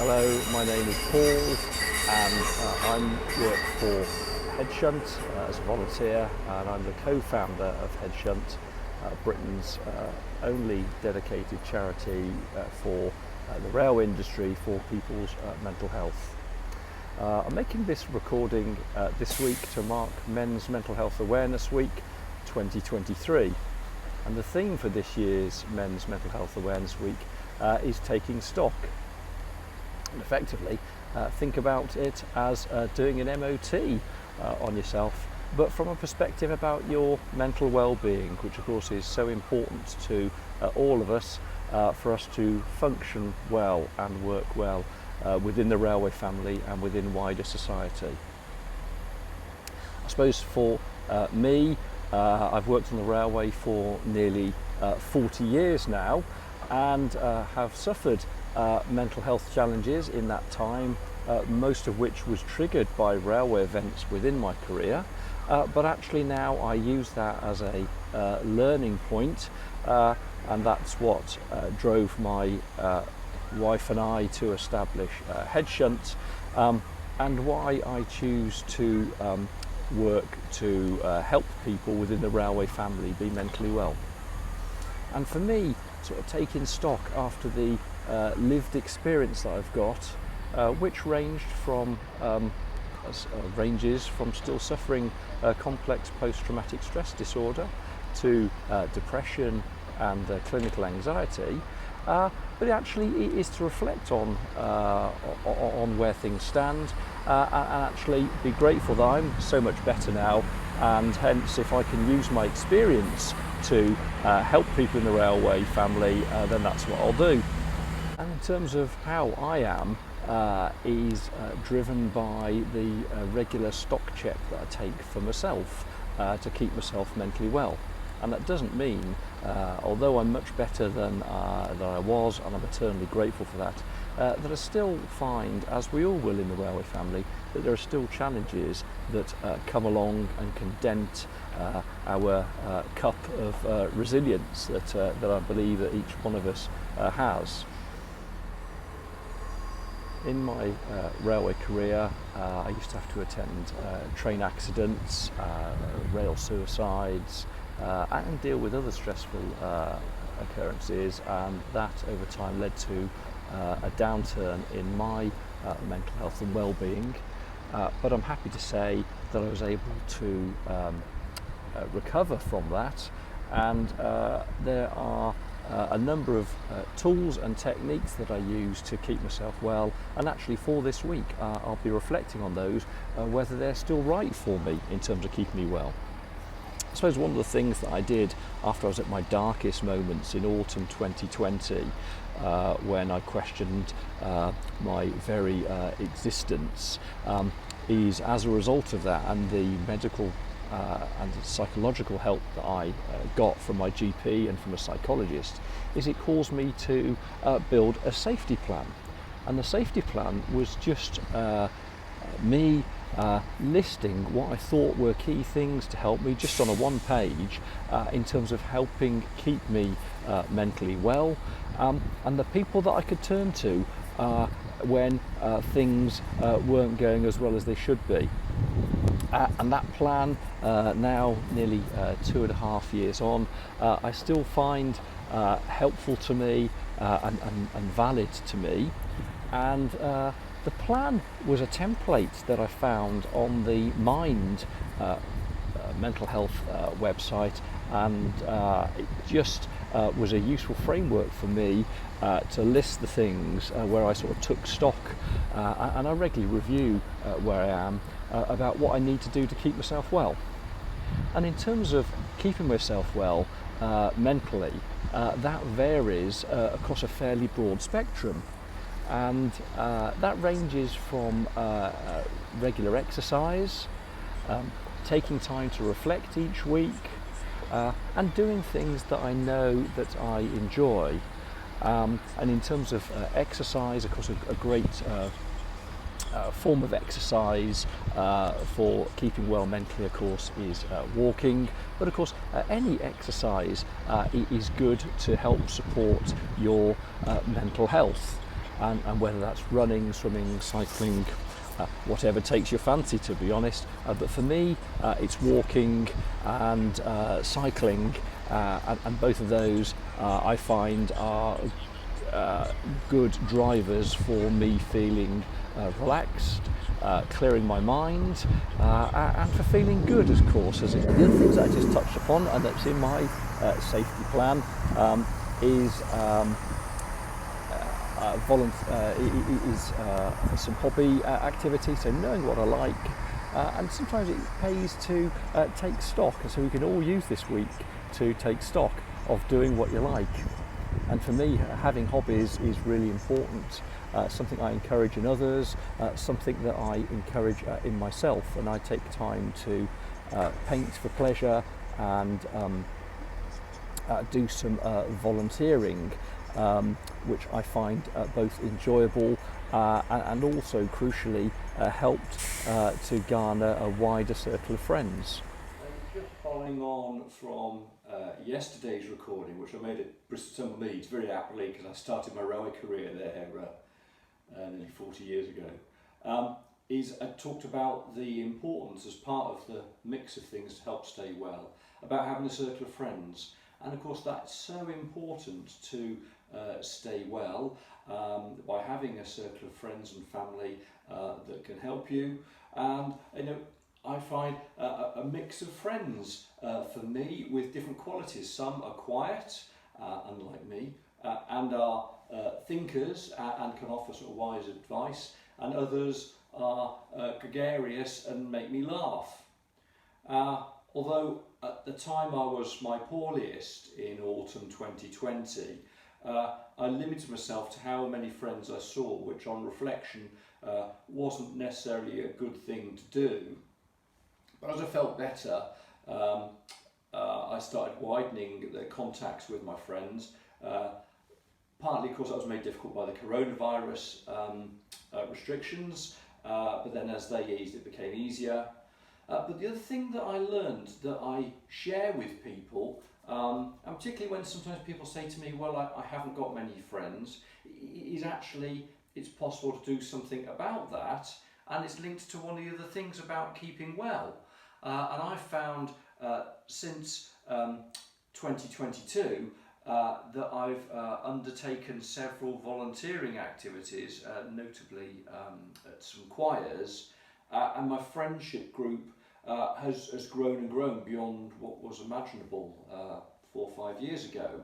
Hello, my name is Paul and I work for Headshunt as a volunteer, and I'm the co-founder of Headshunt, Britain's only dedicated charity for the rail industry for people's mental health. I'm making this recording this week to mark Men's Mental Health Awareness Week 2023, and the theme for this year's Men's Mental Health Awareness Week is taking stock. And effectively think about it as doing an MOT on yourself, but from a perspective about your mental well-being, which of course is so important to all of us for us to function well and work well within the railway family and within wider society. I suppose for me, I've worked on the railway for nearly 40 years now, and have suffered mental health challenges in that time, most of which was triggered by railway events within my career, but actually now I use that as a learning point, and that's what drove my wife and I to establish Headshunt, and why I choose to work to help people within the railway family be mentally well. And for me, sort of taking stock after the lived experience that I've got, which ranges from still suffering complex post-traumatic stress disorder to depression and clinical anxiety, but actually it is to reflect on where things stand, and actually be grateful that I'm so much better now, and hence if I can use my experience to help people in the railway family, then that's what I'll do. And in terms of how I am, is driven by the regular stock check that I take for myself to keep myself mentally well. And that doesn't mean, although I'm much better than I was, and I'm eternally grateful for that, that I still find, as we all will in the railway family, that there are still challenges that come along and can dent our cup of resilience that I believe that each one of us has. In my railway career, I used to have to attend train accidents, rail suicides, and deal with other stressful occurrences, and that over time led to a downturn in my mental health and well-being. But I'm happy to say that I was able to recover from that, and there are a number of tools and techniques that I use to keep myself well, and actually for this week I'll be reflecting on those, whether they're still right for me in terms of keeping me well. I suppose one of the things that I did after I was at my darkest moments in autumn 2020, when I questioned my very existence, is as a result of that and the medical and psychological help that I got from my GP and from a psychologist, is it caused me to build a safety plan. And the safety plan was just me listing what I thought were key things to help me, just on a one page, in terms of helping keep me mentally well, and the people that I could turn to when things weren't going as well as they should be. And that plan, now nearly 2.5 years on, I still find helpful to me and valid to me. And the plan was a template that I found on the Mind mental health website, and it just was a useful framework for me to list the things where I sort of took stock, and I regularly review where I am about what I need to do to keep myself well. And in terms of keeping myself well mentally, that varies across a fairly broad spectrum, and that ranges from regular exercise, taking time to reflect each week, and doing things that I know that I enjoy. And in terms of exercise, of course, a great form of exercise for keeping well mentally, of course, is walking. But of course, any exercise is good to help support your mental health. and whether that's running, swimming, cycling, whatever takes your fancy, to be honest. But for me, it's walking and cycling, and both of those I find are good drivers for me feeling relaxed, clearing my mind, and for feeling good, of course. As the other things that I just touched upon, and that's in my safety plan, is some hobby activity, so knowing what I like, and sometimes it pays to take stock, and so we can all use this week to take stock of doing what you like. And for me, having hobbies is really important, something I encourage in others, something that I encourage in myself, and I take time to paint for pleasure and do some volunteering, which I find both enjoyable and also crucially helped to garner a wider circle of friends. Just following on from yesterday's recording, which I made at Bristol Temple Meads very aptly because I started my railway career there nearly 40 years ago, is I talked about the importance as part of the mix of things to help stay well, about having a circle of friends. And of course that's so important to stay well, by having a circle of friends and family that can help you. And I find a mix of friends for me with different qualities. Some are quiet, unlike me, and are thinkers and can offer sort of wise advice, and others are gregarious and make me laugh. Although at the time I was my poorest in autumn 2020, I limited myself to how many friends I saw, which on reflection wasn't necessarily a good thing to do. But as I felt better, I started widening the contacts with my friends. Partly, of course, that was made difficult by the coronavirus restrictions, but then as they eased, it became easier. But the other thing that I learned that I share with people, and particularly when sometimes people say to me, well, I haven't got many friends, is actually it's possible to do something about that, and it's linked to one of the other things about keeping well. And I've found since 2022 that I've undertaken several volunteering activities, notably at some choirs, and my friendship group has grown and grown beyond what was imaginable 4 or 5 years ago.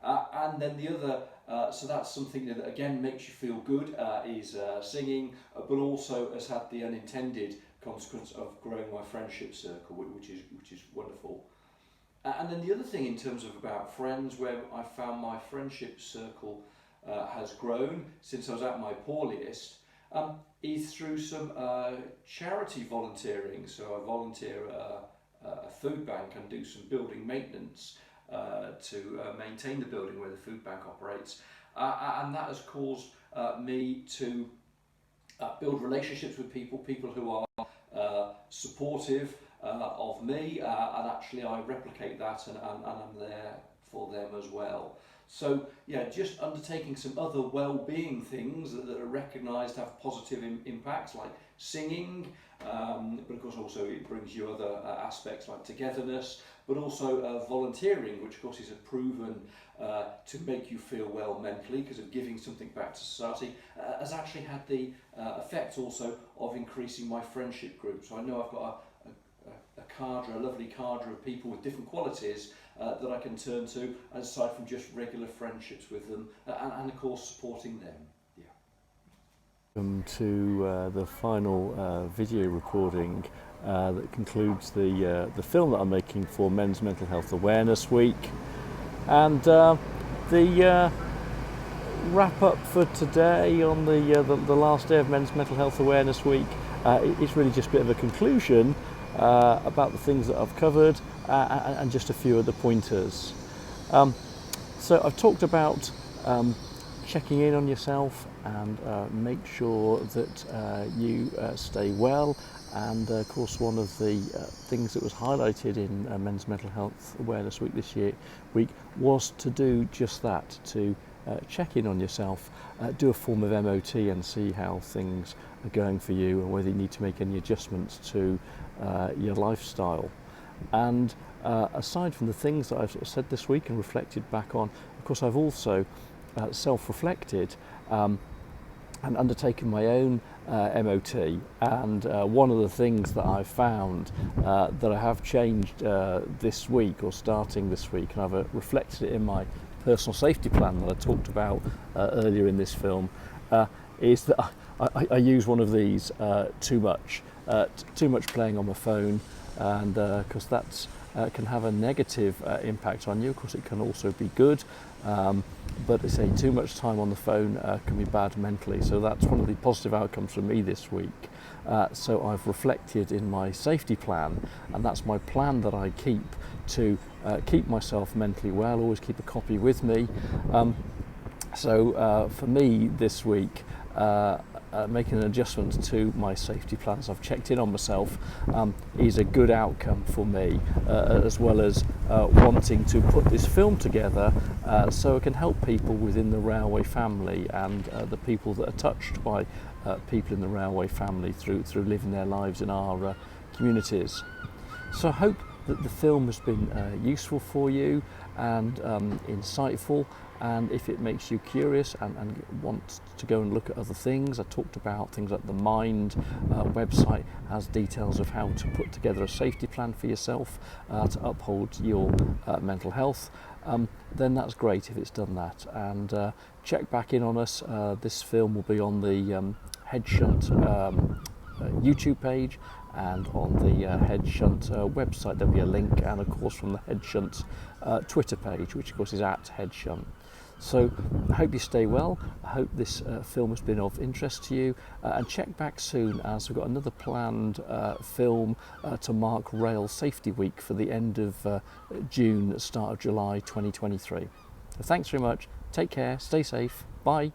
And then the other, so that's something that again makes you feel good, is singing, but also has had the unintended consequence of growing my friendship circle, which is wonderful. And then the other thing in terms of about friends, where I found my friendship circle has grown since I was at my poorest, is through some charity volunteering. So I volunteer a food bank and do some building maintenance to maintain the building where the food bank operates, and that has caused me to build relationships with people who are supportive of me, and actually I replicate that and I'm there for them as well. So yeah, just undertaking some other well-being things that are recognised to have positive impacts, like singing, but of course also it brings you other aspects like togetherness, but also volunteering, which of course is proven to make you feel well mentally because of giving something back to society, has actually had the effect also of increasing my friendship group. So I know I've got a lovely cadre of people with different qualities that I can turn to, aside from just regular friendships with them, and of course supporting them. Yeah. Welcome to the final video recording that concludes the film that I'm making for Men's Mental Health Awareness Week, and the wrap up for today on the last day of Men's Mental Health Awareness Week is really just a bit of a conclusion about the things that I've covered, and just a few other pointers. So I've talked about checking in on yourself and make sure that you stay well, and of course one of the things that was highlighted in Men's Mental Health Awareness Week this week was to do just that, to check in on yourself, do a form of MOT and see how things are going for you and whether you need to make any adjustments to your lifestyle. And aside from the things that I've sort of said this week and reflected back on, of course I've also self-reflected and undertaken my own MOT, and one of the things that I've found that I have changed this week, or starting this week, and I've reflected it in my personal safety plan that I talked about earlier in this film, is that I use one of these too much playing on my phone, and because that's can have a negative impact on you. Of course, it can also be good, but I say too much time on the phone can be bad mentally. So that's one of the positive outcomes for me this week. So I've reflected in my safety plan, and that's my plan that I keep to keep myself mentally well. Always keep a copy with me. So for me this week, making an adjustment to my safety plans, I've checked in on myself, is a good outcome for me, as well as wanting to put this film together so it can help people within the railway family and the people that are touched by people in the railway family through living their lives in our communities. So I hope that the film has been useful for you and insightful, and if it makes you curious and want to go and look at other things, I talked about things like the Mind website has details of how to put together a safety plan for yourself to uphold your mental health, then that's great if it's done that. And check back in on us. This film will be on the Headshunt YouTube page and on the Headshunt website. There'll be a link, and of course from the Headshunt Twitter page, which of course is at Headshunt. So I hope you stay well. I hope this film has been of interest to you, and check back soon as we've got another planned film to mark Rail Safety Week for the end of June, start of July 2023. So thanks very much. Take care, stay safe, bye.